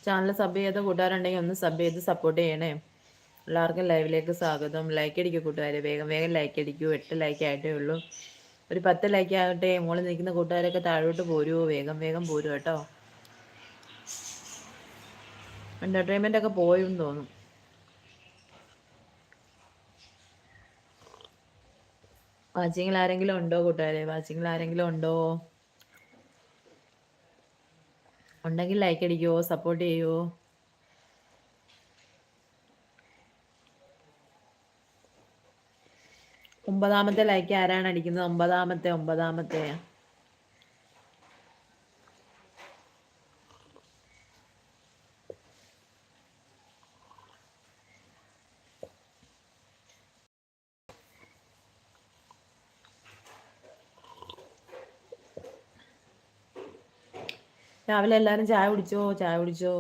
Channel sub ചെയ്ത കൂട്ടുകാരുണ്ടെങ്കിൽ ഒന്ന് സബ് ചെയ്ത് സപ്പോർട്ട് ചെയ്യണേ. എല്ലാവർക്കും ലൈവിലേക്ക് സ്വാഗതം. ലൈക്ക് അടിക്കൂ കൂട്ടുകാരെ, വേഗം വേഗം ലൈക്ക് അടിക്കൂ. 8 ലൈക്ക് ആയിട്ടേ ഉള്ളൂ. ഒരു 10 ലൈക്ക് ആകട്ടെ. മുകളിൽ നിൽക്കുന്ന കൂട്ടുകാരൊക്കെ താഴോട്ട് പോരുമോ? വേഗം വേഗം പോരും കേട്ടോ. എൻ്റർടൈൻമെൻ്റ് ഒക്കെ പോയെന്ന് തോന്നും. വാച്ചിങ്ങിൽ ആരെങ്കിലും ഉണ്ടോ കൂട്ടുകാരെ? വാച്ചിങ്ങിൽ ആരെങ്കിലും ഉണ്ടോ? ഉണ്ടെങ്കിൽ ലൈക്ക് അടിക്കുമോ, സപ്പോർട്ട് ചെയ്യുമോ? ഒമ്പതാമത്തെ ലൈക്ക് ആരാണ് അടിക്കുന്നത്? ഒമ്പതാമത്തെ. രാവിലെ എല്ലാവരും ചായ കുടിച്ചോ?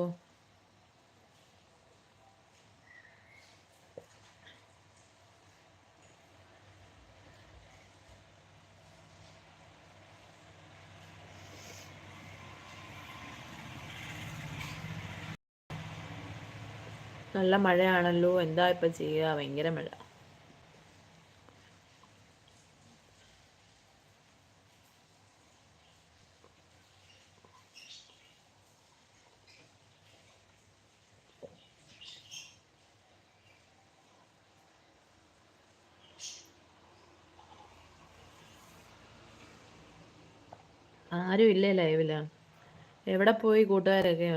നല്ല മഴയാണല്ലോ, എന്താ ഇപ്പം ചെയ്യുക? ഭയങ്കര മഴ. ആരും ഇല്ലേ ലൈവില്? എവിടെ പോയി കൂട്ടുകാരൊക്കെ?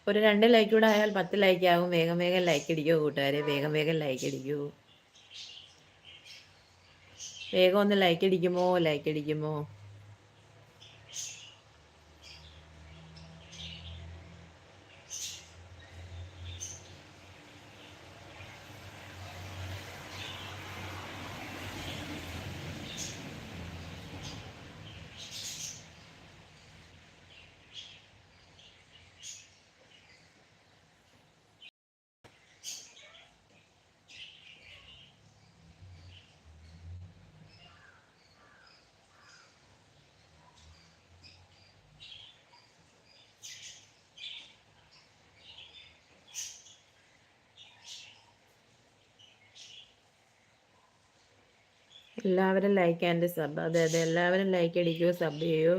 ഒരു 2 ലൈക്ക് കൂടെ ആയാൽ 10 ലൈക്ക് ആകും. വേഗം വേഗം ലൈക്ക് അടിക്കൂ കൂട്ടുകാരെ, വേഗം വേഗം ലൈക്ക് അടിക്കൂ. വേഗം ഒന്ന് ലൈക്ക് അടിക്കുമോ? എല്ലാവരും ലൈക്ക് ആൻഡ് സബ്. അതെ എല്ലാവരും ലൈക്ക് അടിക്കൂ, സബ് ചെയ്യൂ.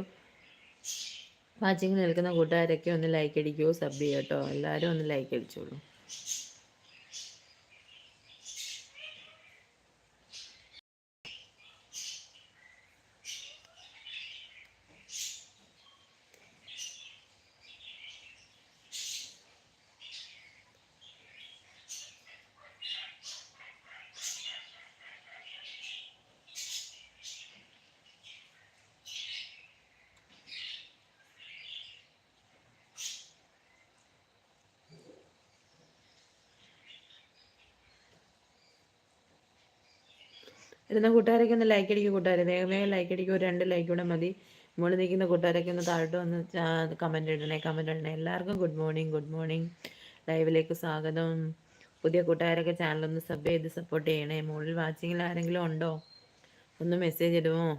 വാച്ചിങ് നിൽക്കുന്ന കൂട്ടുകാരൊക്കെ ഒന്ന് ലൈക്ക് അടിക്കൂ, സബ് ചെയ്യൂ കേട്ടോ. എല്ലാവരും ഒന്ന് ലൈക്ക് അടിച്ചോളൂ. ഇരുന്ന കൂട്ടുകാരൊക്കെ ഒന്ന് ലൈക്ക് അടിക്കും കൂട്ടുകാരെ, വേഗം വേഗം ലൈക്ക് അടിക്കും. ഒരു 2 ലൈക്ക് കൂടെ മതി. മുകളിൽ നിൽക്കുന്ന കൂട്ടുകാരൊക്കെ ഒന്ന് താഴോട്ട് വന്ന് കമൻറ്റ് ഇടണേ. എല്ലാവർക്കും ഗുഡ് മോർണിംഗ്. ലൈവിലേക്ക് സ്വാഗതം. പുതിയ കൂട്ടുകാരൊക്കെ ചാനലൊന്ന് സബ് ചെയ്ത് സപ്പോർട്ട് ചെയ്യണേ. മുകളിൽ വാച്ചിങ്ങിൽ ആരെങ്കിലും ഉണ്ടോ? ഒന്ന് മെസ്സേജ് ഇടുമോ?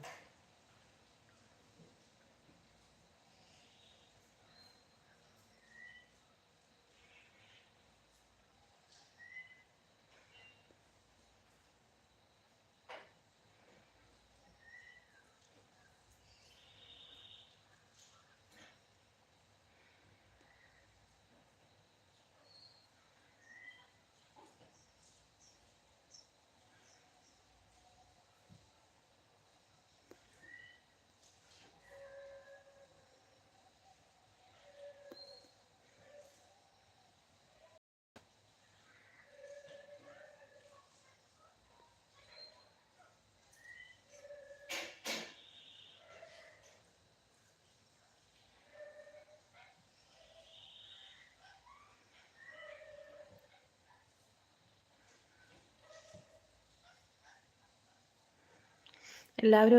എല്ലാവരും